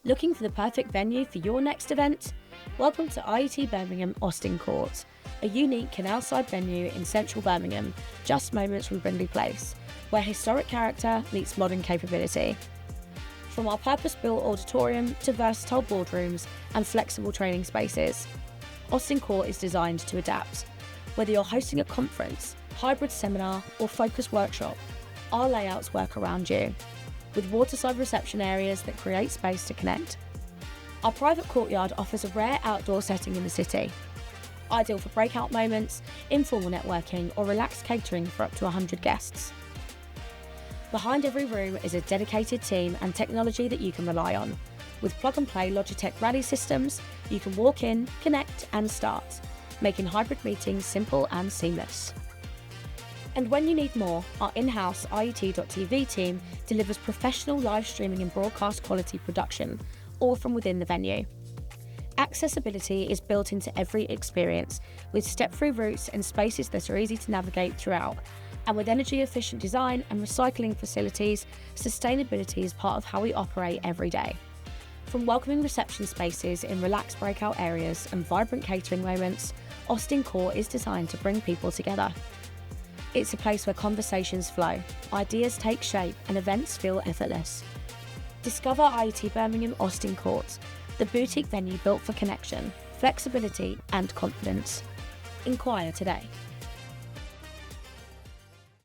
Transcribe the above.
Looking for the perfect venue for your next event? Welcome to IET Birmingham Austin Court, a unique canalside venue in central Birmingham, just moments from Brindley Place, where historic character meets modern capability. From our purpose-built auditorium to versatile boardrooms and flexible training spaces, Austin Court is designed to adapt. Whether you're hosting a conference, hybrid seminar or focused workshop, our layouts work around you, with waterside reception areas that create space to connect. Our private courtyard offers a rare outdoor setting in the city, ideal for breakout moments, informal networking or relaxed catering for up to 100 guests. Behind every room is a dedicated team and technology that you can rely on. With plug-and-play Logitech Rally systems, you can walk in, connect and start, making hybrid meetings simple and seamless. And when you need more, our in-house IET.TV team delivers professional live streaming and broadcast quality production, all from within the venue. Accessibility is built into every experience, with step-through routes and spaces that are easy to navigate throughout. And with energy-efficient design and recycling facilities, sustainability is part of how we operate every day. From welcoming reception spaces in relaxed breakout areas and vibrant catering moments, Austin Court is designed to bring people together. It's a place where conversations flow, ideas take shape and events feel effortless. Discover IET Birmingham Austin Court, the boutique venue built for connection, flexibility and confidence. Inquire today.